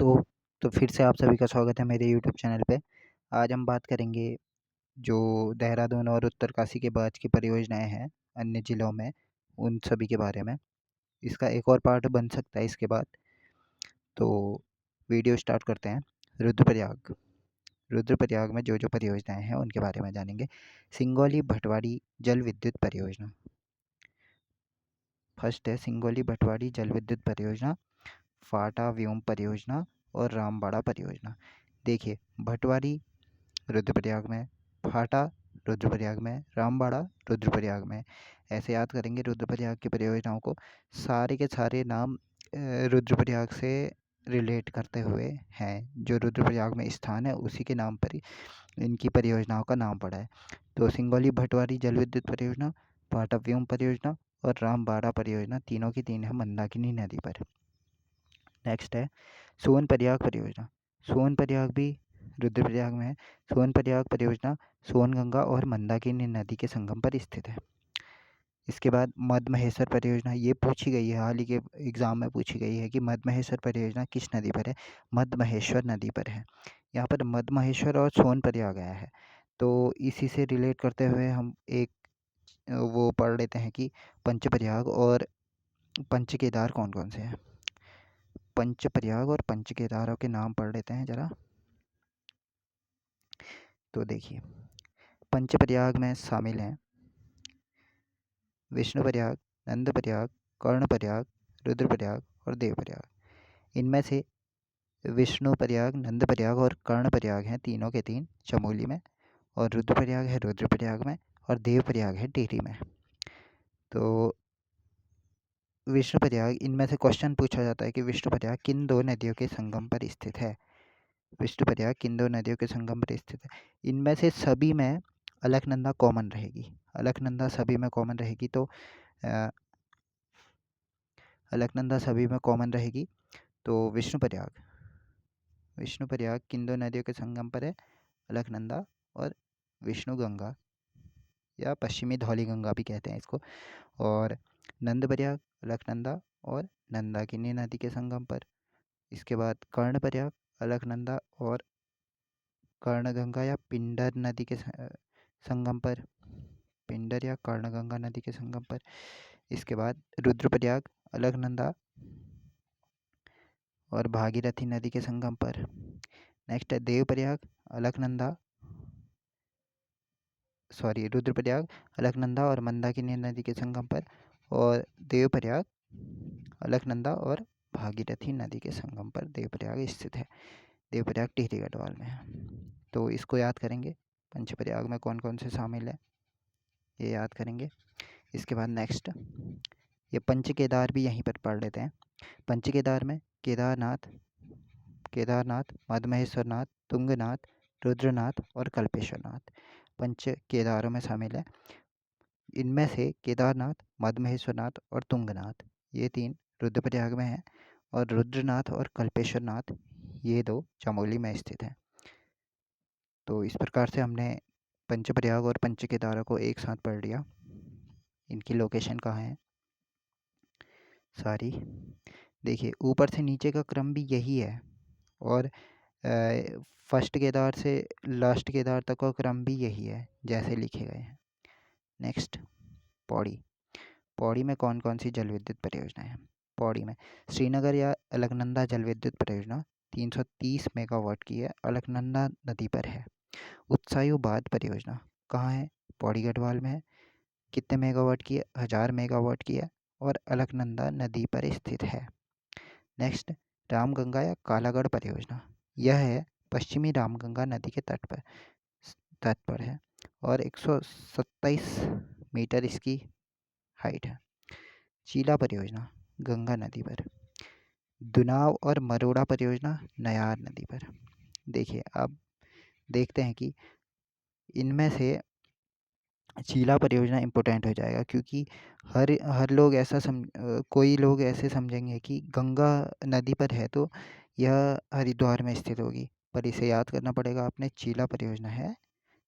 दोस्तों, तो फिर से आप सभी का स्वागत है मेरे यूट्यूब चैनल पे। आज हम बात करेंगे जो देहरादून और उत्तरकाशी के बाद की परियोजनाएं हैं अन्य ज़िलों में, उन सभी के बारे में। इसका एक और पार्ट बन सकता है इसके बाद। तो वीडियो स्टार्ट करते हैं। रुद्रप्रयाग। रुद्रप्रयाग में जो परियोजनाएं हैं उनके बारे में जानेंगे। सिंगौली भटवाड़ी जल विद्युत परियोजना। फर्स्ट है सिंगौली भटवाड़ी जल विद्युत परियोजना, फाटा व्योम परियोजना और रामबाड़ा परियोजना। देखिए, भटवाड़ी रुद्रप्रयाग में, फाटा रुद्रप्रयाग में, रामबाड़ा रुद्रप्रयाग में। ऐसे याद करेंगे रुद्रप्रयाग की परियोजनाओं को। सारे के सारे नाम रुद्रप्रयाग से रिलेट करते हुए हैं। जो रुद्रप्रयाग में स्थान है उसी के नाम पर ही इनकी परियोजनाओं का नाम पड़ा है। तो सिंगौली भटवाड़ी जल विद्युत परियोजना, फाटा व्योम परियोजना और रामबाड़ा परियोजना, तीनों की तीन है मंदाकिनी नदी पर। नेक्स्ट है सोनप्रयाग परियोजना। सोनप्रयाग भी रुद्रप्रयाग में है। सोनप्रयाग परियोजना सोनगंगा और मंदाकिनी नदी के संगम पर स्थित है। इसके बाद मध्य महेश्वर परियोजना, ये पूछी गई है, हाल ही के एग्ज़ाम में पूछी गई है कि मध्य महेश्वर परियोजना किस नदी पर है। मध्य महेश्वर नदी पर है। यहाँ पर मध्य महेश्वर और सोनप्रयाग आया है, तो इसी से रिलेट करते हुए हम एक वो पढ़ लेते हैं कि पंचप्रयाग और पंचकेदार कौन कौन से हैं। पंचप्रयाग और पंचकेदारों के नाम पढ़ लेते हैं ज़रा। तो देखिए, पंचप्रयाग में शामिल हैं विष्णुप्रयाग, नंदप्रयाग, कर्णप्रयाग, रुद्रप्रयाग और देवप्रयाग। इनमें से विष्णुप्रयाग, नंदप्रयाग और कर्णप्रयाग हैं तीनों के तीन चमोली में, और रुद्रप्रयाग है रुद्रप्रयाग में, और देवप्रयाग है टिहरी में। तो विष्णुप्रयाग, इनमें से क्वेश्चन पूछा जाता है कि विष्णुप्रयाग किन दो नदियों के संगम पर स्थित है। विष्णुप्रयाग किन दो नदियों के संगम पर स्थित है। इनमें से सभी में अलकनंदा कॉमन रहेगी। अलकनंदा सभी में कॉमन रहेगी, तो अलकनंदा सभी में कॉमन रहेगी। तो विष्णुप्रयाग किन दो नदियों के संगम पर है। अलकनंदा और विष्णु गंगा, या पश्चिमी धौली गंगा भी कहते हैं इसको। और नंदप्रयाग अलकनंदा और नंदाकिनी नदी के संगम पर। इसके बाद कर्णप्रयाग अलकनंदा और कर्णगंगा या पिंडर नदी के संगम पर। पिंडर या कर्णगंगा नदी के संगम पर। इसके बाद रुद्रप्रयाग अलकनंदा और भागीरथी नदी के संगम पर। नेक्स्ट है देवप्रयाग अलकनंदा, रुद्रप्रयाग अलकनंदा और मंदाकिनी नदी के संगम पर, और देवप्रयाग अलकनंदा और भागीरथी नदी के संगम पर देवप्रयाग स्थित है। देवप्रयाग टिहरी गढ़वाल में है। तो इसको याद करेंगे, पंचप्रयाग में कौन कौन से शामिल है ये याद करेंगे। इसके बाद नेक्स्ट, ये पंचकेदार भी यहीं पर पढ़ लेते हैं। पंचकेदार में केदारनाथ, मधमहेश्वरनाथ, तुंगनाथ, रुद्रनाथ और कल्पेश्वरनाथ पंच केदारों में शामिल है। इनमें से केदारनाथ, मधमहेश्वरनाथ और तुंगनाथ, ये तीन रुद्रप्रयाग में हैं, और रुद्रनाथ और कल्पेश्वरनाथ ये दो चमोली में स्थित हैं। तो इस प्रकार से हमने पंचप्रयाग और पंचकेदारों को एक साथ पढ़ लिया। इनकी लोकेशन कहाँ है सारी। देखिए, ऊपर से नीचे का क्रम भी यही है, और फर्स्ट केदार से लास्ट केदार तक का क्रम भी यही है जैसे लिखे गए हैं। नेक्स्ट, पौड़ी में कौन कौन सी जल विद्युत परियोजनाएं हैं। पौड़ी में श्रीनगर या अलकनंदा जल विद्युत परियोजना 330 मेगावाट की है, अलकनंदा नदी पर है। उत्सायु बांध परियोजना कहाँ है, पौड़ी गढ़वाल में है। कितने मेगावाट की है, 1000 मेगावाट की है, और अलकनंदा नदी पर स्थित है। नेक्स्ट, रामगंगा या कालागढ़ परियोजना, यह है पश्चिमी रामगंगा नदी के तट पर है, और 127 मीटर इसकी हाइट है। चीला परियोजना गंगा नदी पर। दुनाव और मरोड़ा परियोजना नयार नदी पर। देखिए, अब देखते हैं कि इनमें से चीला परियोजना इम्पोर्टेंट हो जाएगा, क्योंकि हर लोग कोई लोग ऐसे समझेंगे कि गंगा नदी पर है तो यह हरिद्वार में स्थित होगी, पर इसे याद करना पड़ेगा आपने। चीला परियोजना है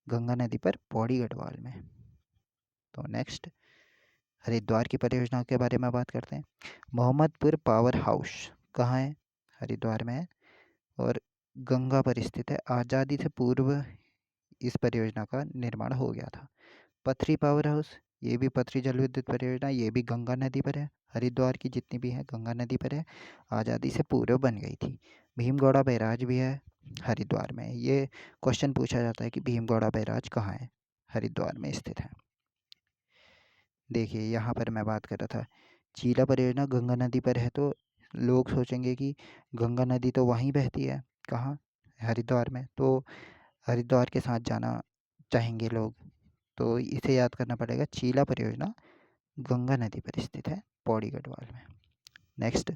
गंगा नदी पर, पौड़ी गढ़वाल में। तो नेक्स्ट, हरिद्वार की परियोजना के बारे में बात करते हैं। मोहम्मदपुर पावर हाउस कहाँ है, हरिद्वार में है। और गंगा पर स्थित है। आज़ादी से पूर्व इस परियोजना का निर्माण हो गया था। पथरी पावर हाउस, ये भी पथरी जल विद्युत परियोजना, ये भी गंगा नदी पर है। हरिद्वार की जितनी भी है गंगा नदी पर है, आज़ादी से पूर्व बन गई थी। भीमगौड़ा बैराज भी है हरिद्वार में। ये क्वेश्चन पूछा जाता है कि भीमगौड़ा बैराज कहाँ है, हरिद्वार में स्थित है। देखिए यहाँ पर मैं बात कर रहा था, चीला परियोजना गंगा नदी पर है, तो लोग सोचेंगे कि गंगा नदी तो वहीं बहती है, कहाँ, हरिद्वार में, तो हरिद्वार के साथ जाना चाहेंगे लोग, तो इसे याद करना पड़ेगा। चीला परियोजना गंगा नदी पर स्थित है, पौड़ी गढ़वाल में। नेक्स्ट,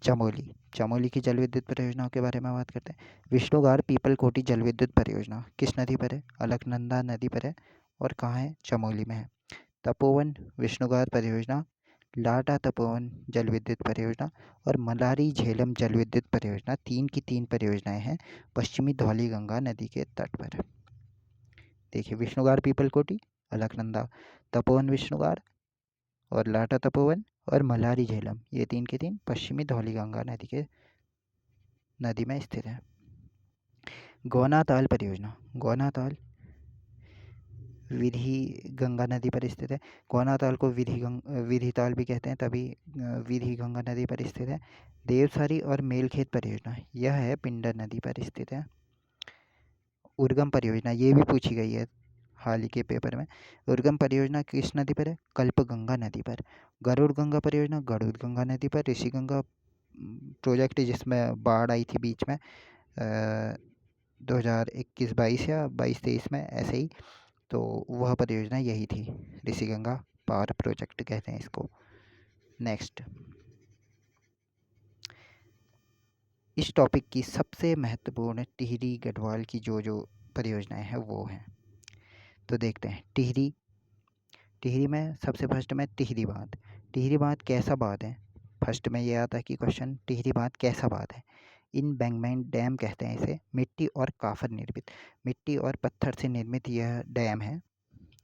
चमोली। चमोली की जल विद्युत परियोजनाओं के बारे में बात करते हैं। विष्णुगार पीपल कोटी जल विद्युत परियोजना किस नदी पर है? अलकनंदा नदी पर है, और कहाँ है? चमोली में है। तपोवन विष्णुगार परियोजना, लाटा तपोवन जल विद्युत परियोजना और मलारी झेलम जल विद्युत परियोजना, तीन की तीन परियोजनाएं हैं पश्चिमी धौली गंगा नदी के तट पर। देखिए, विष्णुगार पीपल कोटी, अलकनंदा तपोवन विष्णुगार और लाटा तपोवन और मलारी झेलम, ये तीन के तीन पश्चिमी धौली गंगा नदी में स्थित है। गौनाताल परियोजना, गौनाताल विधि गंगा नदी पर स्थित है। गौनाताल को विधिताल भी कहते हैं, तभी विधि गंगा नदी पर स्थित है। देवसारी और मेलखेत परियोजना, यह है पिंडर नदी पर स्थित है। उर्गम परियोजना, ये भी पूछी गई है हाल ही के पेपर में। उर्गम परियोजना किस नदी पर है? कल्पगंगा नदी पर। गरुड़ गंगा परियोजना गरुड़ गंगा नदी पर। ऋषि गंगा प्रोजेक्ट जिसमें बाढ़ आई थी बीच में 2021-22 या 22-23 में, ऐसे ही, तो वह परियोजना यही थी, ऋषि गंगा पावर प्रोजेक्ट कहते हैं इसको। नेक्स्ट, इस टॉपिक की सबसे महत्वपूर्ण टिहरी गढ़वाल की जो परियोजनाएं हैं वो हैं, तो देखते हैं। टिहरी में सबसे फर्स्ट में टिहरी बांध। टिहरी बांध कैसा बांध है? फर्स्ट में ये आता है कि क्वेश्चन, टिहरी बांध कैसा बांध है? इनबैंकमेंट डैम कहते हैं इसे। मिट्टी और काफर निर्मित, मिट्टी और पत्थर से निर्मित यह डैम है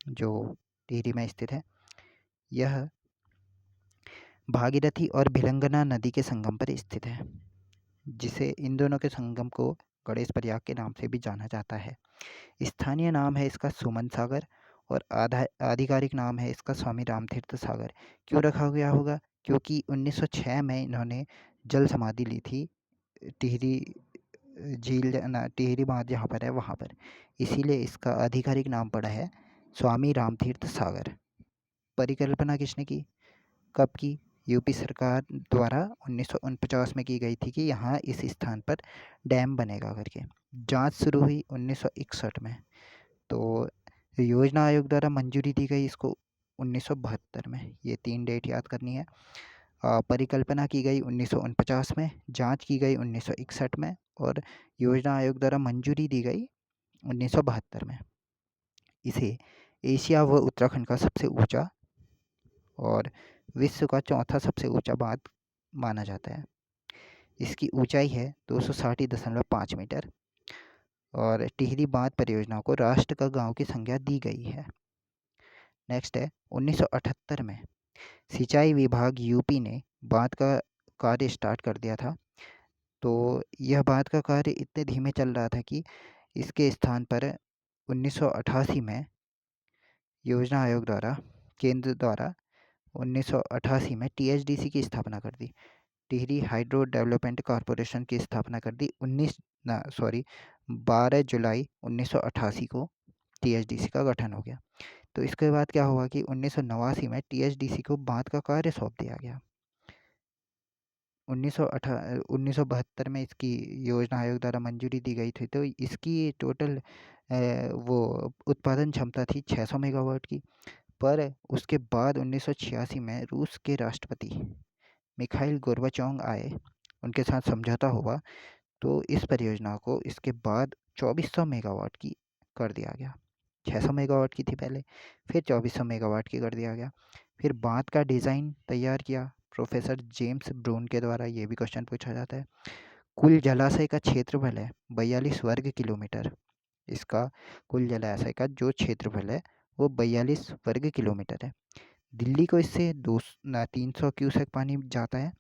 जो टिहरी में स्थित है। यह भागीरथी और भिलंगना नदी के संगम पर स्थित है, जिसे इन दोनों के संगम को गणेश प्रयाग के नाम से भी जाना जाता है। स्थानीय नाम है इसका सुमन सागर और आधिकारिक नाम है इसका स्वामी रामतीर्थ सागर। क्यों रखा गया होगा? क्योंकि 1906 में इन्होंने जल समाधि ली थी टिहरी झील टिहरी बांध जहाँ पर है वहाँ पर, इसीलिए इसका आधिकारिक नाम पड़ा है स्वामी रामतीर्थ सागर। परिकल्पना किसने की, कब की? यूपी सरकार द्वारा 1949 में की गई थी कि यहाँ इस स्थान पर डैम बनेगा करके। जांच शुरू हुई 1961 में, तो योजना आयोग द्वारा मंजूरी दी गई इसको 1972 में। ये 3 डेट याद करनी है। परिकल्पना की गई 1949 में, जांच की गई 1961 में और योजना आयोग द्वारा मंजूरी दी गई 1972 में। इसे एशिया व उत्तराखंड का सबसे ऊंचा और विश्व का चौथा सबसे ऊंचा बांध माना जाता है। इसकी ऊंचाई है 260.5 मीटर और टिहरी बांध परियोजना को राष्ट्र का गांव की संज्ञा दी गई है। नेक्स्ट है 1978 में सिंचाई विभाग यूपी ने बांध का कार्य स्टार्ट कर दिया था। तो यह बांध का कार्य इतने धीमे चल रहा था कि इसके स्थान पर 1988 में योजना आयोग द्वारा, केंद्र द्वारा 1988 में टीएचडीसी की स्थापना कर दी। टिहरी हाइड्रो डेवलपमेंट कॉरपोरेशन की स्थापना कर दी 12 जुलाई 1988 को टीएचडीसी का गठन हो गया। तो इसके बाद क्या हुआ कि 1989 में टीएचडीसी को बांध का कार्य सौंप दिया गया। 1972 में इसकी योजना आयोग द्वारा मंजूरी दी गई थी। तो इसकी टोटल वो उत्पादन क्षमता थी 600 मेगावाट की। पर उसके बाद 1986 में रूस के राष्ट्रपति मिखाइल गोर्बाचोव आए, उनके साथ समझौता हुआ, तो इस परियोजना को इसके बाद 2400 मेगावाट की कर दिया गया। 600 मेगावाट की थी पहले, फिर 2400 मेगावाट की कर दिया गया। फिर बांध का डिज़ाइन तैयार किया प्रोफेसर जेम्स ब्रून के द्वारा। ये भी क्वेश्चन पूछा जाता है। कुल जलाशय का क्षेत्रफल है 42 वर्ग किलोमीटर। इसका कुल जलाशय का जो क्षेत्रफल है वो 42 वर्ग किलोमीटर है। दिल्ली को इससे 300 क्यूसेक पानी जाता है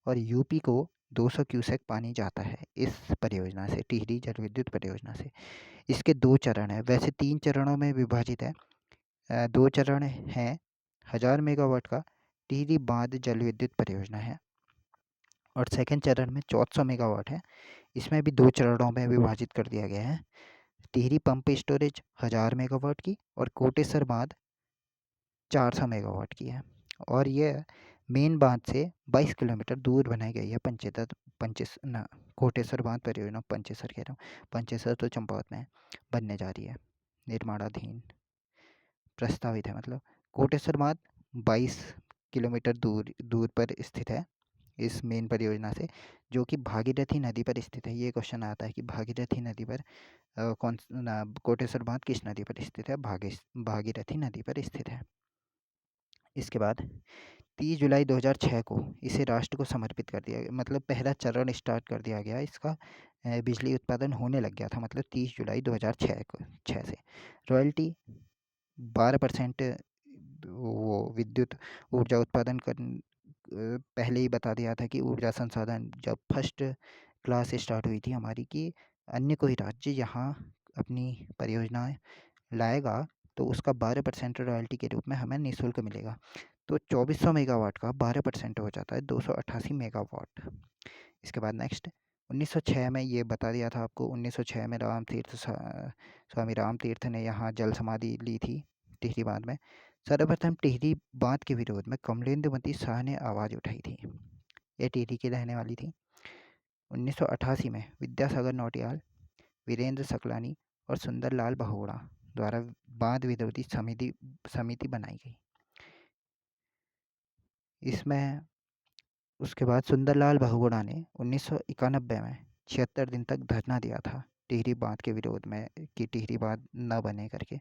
और यूपी को 200 क्यूसेक पानी जाता है इस परियोजना से, टिहरी जल विद्युत परियोजना से। इसके 2 चरण हैं, वैसे 3 चरणों में विभाजित है। 2 चरण हैं। 1000 मेगावाट का टिहरी बांध जल विद्युत परियोजना है और सेकंड चरण में 1400 मेगावाट है। इसमें भी 2 चरणों में विभाजित कर दिया गया है। टिहरी पंप स्टोरेज 1000 मेगावाट की और कोटेश्वर बांध 400 मेगावाट की है और ये मेन बांध से 22 किलोमीटर दूर बनाई गई है। कोटेश्वर बांध परियोजना, पंचेसर कह रहा हूँ, पंचेसर तो चंपावत में है, बनने जा रही है, निर्माणाधीन प्रस्तावित है। मतलब कोटेश्वर बांध 22 किलोमीटर दूर पर स्थित है इस मेन परियोजना से, जो कि भागीरथी नदी पर स्थित है। ये क्वेश्चन आता है कि भागीरथी नदी पर कोटेश्वर बांध किस नदी पर स्थित है? भागीरथी नदी पर स्थित है। इसके बाद 30 जुलाई 2006 को इसे राष्ट्र को समर्पित कर दिया गया, मतलब पहला चरण स्टार्ट कर दिया गया इसका। बिजली उत्पादन होने लग गया था, मतलब 30 जुलाई 2006 से। रॉयल्टी 12% वो विद्युत ऊर्जा उत्पादन कर पहले ही बता दिया था कि ऊर्जा संसाधन जब फर्स्ट क्लास स्टार्ट हुई थी हमारी, कि अन्य कोई राज्य यहाँ अपनी परियोजनाएं लाएगा तो उसका 12% रॉयल्टी के रूप में हमें निःशुल्क मिलेगा। तो 2400 मेगावाट का 12% हो जाता है 288 मेगावाट। इसके बाद नेक्स्ट 1906 में ये बता दिया था आपको, 1906 में स्वामी राम तीर्थ ने यहाँ जल समाधि ली थी टिहरी बांध में। सर्वप्रथम टिहरी बांध के विरोध में कमलेंद्रमती शाह ने आवाज़ उठाई थी। ये टिहरी की रहने वाली थी। 1988 में विद्यासागर नौटियाल, वीरेंद्र सकलानी और सुंदरलाल बहुगुणा द्वारा बांध विरोधी समिति बनाई गई। इसमें उसके बाद सुंदरलाल बहुगुणा ने 1991 में 76 दिन तक धरना दिया था टिहरी बांध के विरोध में कि टिहरी बांध न बने करके।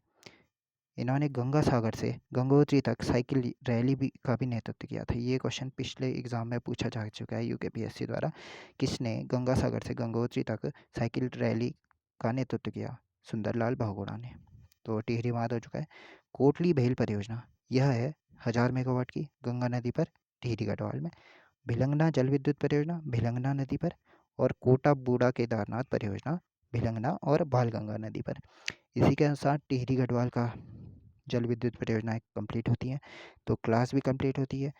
इन्होंने गंगा सागर से गंगोत्री तक साइकिल रैली का भी नेतृत्व किया था। ये क्वेश्चन पिछले एग्जाम में पूछा जा चुका है यूकेपीएससी द्वारा, किसने गंगा सागर से गंगोत्री तक साइकिल रैली का नेतृत्व किया? सुंदरलाल बहुगुणा ने। तो टिहरी बांध हो चुका है। कोटली भेल परियोजना, यह है 1000 मेगावाट की, गंगा नदी पर, टिहरी गढ़वाल में। भिलंगना जल विद्युत परियोजना भिलंगना नदी पर, और कोटा बूढ़ा केदारनाथ परियोजना भिलंगना और बालगंगा नदी पर। इसी के अनुसार टिहरी गढ़वाल का जल विद्युत परियोजनाएं कंप्लीट होती हैं। तो क्लास भी कंप्लीट होती है।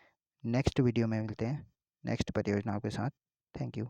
नेक्स्ट वीडियो में मिलते हैं नेक्स्ट परियोजनाओं के साथ। Thank you.